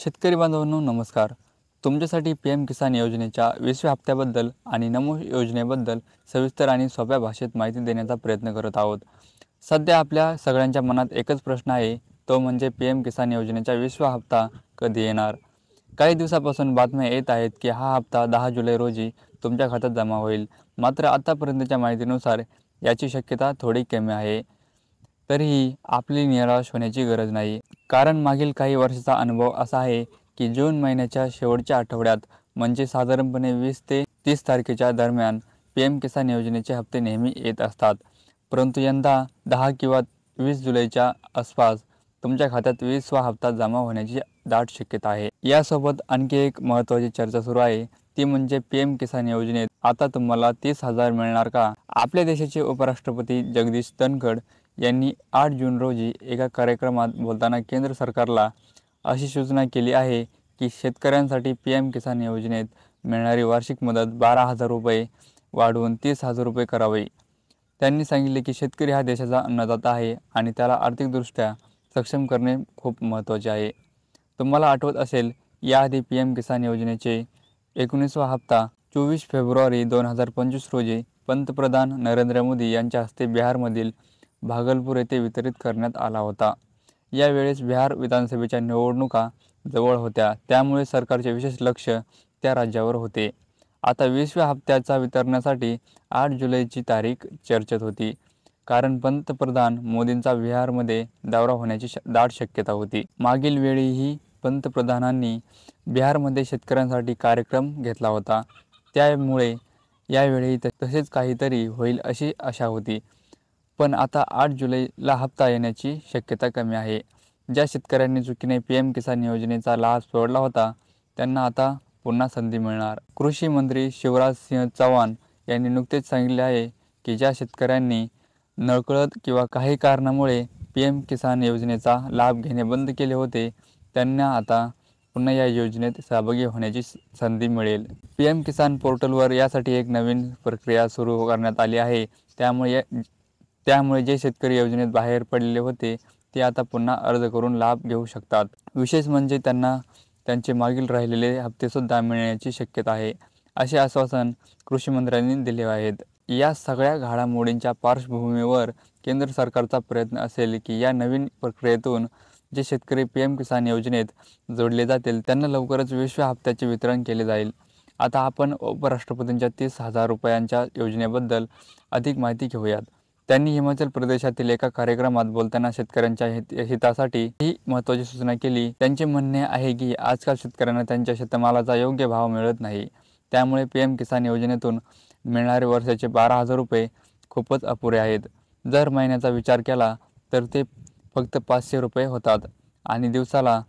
शेतकरी बांधवांनो नमस्कार. तुमच्यासाठी पी एम किसान योजनेच्या 20व्या हप्त्याबद्दल आणि नमो योजनेबद्दल सविस्तर आणि सोप्या भाषेत माहिती देण्याचा प्रयत्न करत आहोत. सध्या आपल्या सगळ्यांच्या मनात एकच प्रश्न आहे, तो म्हणजे पी एम किसान योजनेचा 20वा हप्ता कधी येणार. काही दिवसापासून बातम्या येत आहेत की हा हप्ता 10 जुलै रोजी तुमच्या खात्यात जमा होईल. मात्र आतापर्यंतच्या माहितीनुसार याची शक्यता थोडी कमी आहे. तरीही आपली निराश होण्याची गरज नाही, कारण मागील काही वर्षाचा अनुभव असा आहे की जून महिन्याच्या शेवटच्या आठवड्यात म्हणजे साधारणपणे 20 ते 30 तारखेच्या दरम्यान पी एम किसान योजनेचे हप्ते नेहमी येत असतात. परंतु यंदा 10 किंवा 20 जुलैच्या आसपास तुमच्या खात्यात 20वा हप्ता जमा होण्याची दाट शक्यता आहे. यासोबत आणखी एक महत्त्वाची चर्चा सुरू आहे, ती म्हणजे पी एम किसान योजनेत आता तुम्हाला 30,000 मिळणार का? आपल्या देशाचे उपराष्ट्रपती जगदीश धनखड यांनी 8 जून रोजी एका कार्यक्रमात बोलताना केंद्र सरकारला अशी सूचना केली आहे की शेतकऱ्यांसाठी पी एम किसान योजनेत मिळणारी वार्षिक मदत 12,000 रुपये वाढवून 30,000 रुपये करावी. त्यांनी सांगितले की शेतकरी हा देशाचा अन्नदाता आहे आणि त्याला आर्थिकदृष्ट्या सक्षम करणे खूप महत्त्वाचे आहे. तुम्हाला आठवत असेल, याआधी पी एम किसान योजनेचे 19वा हप्ता 24 फेब्रुवारी 2025 रोजी पंतप्रधान नरेंद्र मोदी यांच्या हस्ते बिहारमधील भागलपूर येथे वितरित करण्यात आला होता. यावेळेस बिहार विधानसभेच्या निवडणुका जवळ होत्या, त्यामुळे सरकारचे विशेष लक्ष त्या राज्यावर होते. आता 20व्या हप्त्याच्या वितरणासाठी 8 जुलैची तारीख चर्चेत होती, कारण पंतप्रधान मोदींचा बिहारमध्ये दौरा होण्याची दाट शक्यता होती. मागील वेळीही पंतप्रधानांनी बिहारमध्ये शेतकऱ्यांसाठी कार्यक्रम घेतला होता, त्यामुळे यावेळी तसेच काहीतरी होईल अशी आशा होती. पण आता 8 जुलैला हप्ता येण्याची शक्यता कमी आहे. ज्या शेतकऱ्यांनी चुकीने पी एम किसान योजनेचा लाभ सोडला होता, त्यांना आता पुन्हा संधी मिळणार. कृषी मंत्री शिवराज सिंह चौहान यांनी नुकतेच सांगितले आहे की ज्या शेतकऱ्यांनी नकळत किंवा काही कारणामुळे पी एम किसान योजनेचा लाभ घेणे बंद केले होते, त्यांना आता पुन्हा या योजनेत सहभागी होण्याची संधी मिळेल. पी एम किसान पोर्टलवर यासाठी एक नवीन प्रक्रिया सुरू करण्यात आली आहे. त्यामुळे जे शेतकरी योजनेत बाहेर पडलेले होते ते आता पुन्हा अर्ज करून लाभ घेऊ शकतात. विशेष म्हणजे त्यांना त्यांचे मागील राहिलेले हप्तेसुद्धा मिळण्याची शक्यता आहे, असे आश्वासन कृषी मंत्र्यांनी दिले आहेत. या सगळ्या घडामोडींच्या पार्श्वभूमीवर केंद्र सरकारचा प्रयत्न असेल की या नवीन प्रक्रियेतून जे शेतकरी पी एम किसान योजनेत जोडले जातील त्यांना लवकरच 20व्या हप्त्याचे वितरण केले जाईल. आता आपण उपराष्ट्रपतींच्या 30,000 रुपयांच्या योजनेबद्दल अधिक माहिती घेऊयात. त्यांनी हिमाचल प्रदेशातील एका कार्यक्रमात बोलताना शेतकऱ्यांच्या हितासाठी ही महत्त्वाची सूचना केली. त्यांचे म्हणणे आहे की आजकाल शेतकऱ्यांना त्यांच्या शेतमालाचा योग्य भाव मिळत नाही, त्यामुळे पी एम किसान योजनेतून मिळणारे वर्षाचे 12,000 रुपये खूपच अपुरे आहेत. जर महिन्याचा विचार केला तर ते फक्त 500 रुपये होतात आणि दिवसाला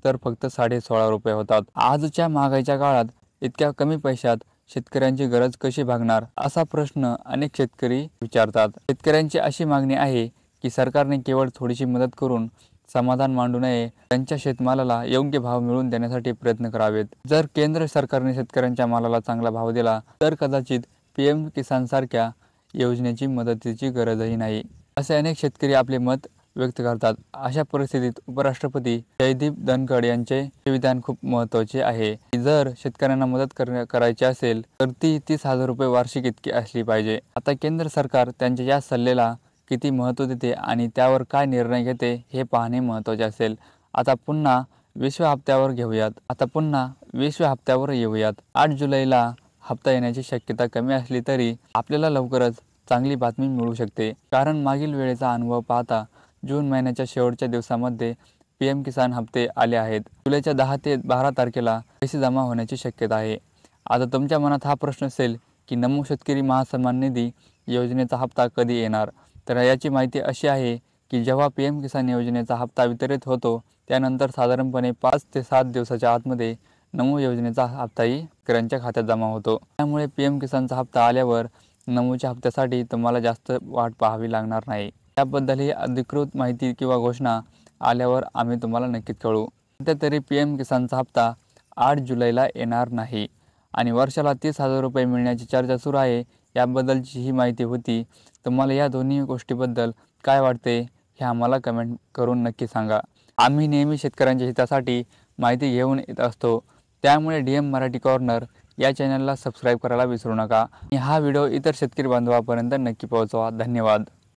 तर फक्त 16.5 रुपये होतात. आजच्या महागाईच्या काळात इतक्या कमी पैशात शेतकऱ्यांची गरज कशी भागणार, असा प्रश्न अनेक शेतकरी विचारतात. शेतकऱ्यांची अशी मागणी आहे की सरकारने केवळ थोडीशी मदत करून समाधान मांडू नये, त्यांच्या शेतमालाला योग्य भाव मिळवून देण्यासाठी प्रयत्न करावेत. जर केंद्र सरकारने शेतकऱ्यांच्या मालाला चांगला भाव दिला तर कदाचित पी एम किसानसारख्या योजनेची मदतीची गरजही नाही, असे अनेक शेतकरी आपले मत व्यक्त करतात. अशा परिस्थितीत उपराष्ट्रपती जगदीप धनखड यांचे विधान खूप महत्त्वाचे आहे की जर शेतकऱ्यांना मदत करायची असेल तर ती 30,000 रुपये वार्षिक इतकी असली पाहिजे. आता केंद्र सरकार त्यांच्या या सल्ल्याला किती महत्त्व देते आणि त्यावर काय निर्णय घेते हे पाहणे महत्त्वाचे असेल. आता पुन्हा 20व्या हप्त्यावर येऊयात. 8 जुलैला हप्ता येण्याची शक्यता कमी असली तरी आपल्याला लवकरच चांगली बातमी मिळू शकते, कारण मागील वेळेचा अनुभव पाहता जून महिन्याच्या शेवटच्या दिवसामध्ये पी एम किसान हप्ते आले आहेत. जुलैच्या 10 ते 12 तारखेला पैसे जमा होण्याची शक्यता आहे. आता तुमच्या मनात हा प्रश्न असेल की नमो शेतकरी महासन्मान निधी योजनेचा हप्ता कधी येणार. तर याची माहिती अशी आहे की जेव्हा पी एम किसान योजनेचा हप्ता वितरित होतो त्यानंतर साधारणपणे 5 ते 7 दिवसाच्या आतमध्ये नमो योजनेचा हप्ताही शेतकऱ्यांच्या खात्यात जमा होतो. त्यामुळे पी एम किसानचा हप्ता आल्यावर नमोच्या हप्त्यासाठी तुम्हाला जास्त वाट पाहावी लागणार नाही. त्याबद्दलही अधिकृत माहिती किंवा घोषणा आल्यावर आम्ही तुम्हाला नक्कीच कळवू. सध्या तरी पी एम किसानचा हप्ता 8 जुलैला येणार नाही आणि वर्षाला 30,000 रुपये मिळण्याची चर्चा सुरू आहे. याबद्दलची ही माहिती होती. तुम्हाला या दोन्ही गोष्टीबद्दल काय वाटते हे आम्हाला कमेंट करून नक्की सांगा. आम्ही नेहमी शेतकऱ्यांच्या हितासाठी माहिती घेऊन येत असतो। त्यामुळे DM मराठी कॉर्नर या चॅनलला सबस्क्राईब करायला विसरू नका आणि हा व्हिडिओ इतर शेतकरी बांधवांपर्यंत नक्की पोहोचवा। धन्यवाद।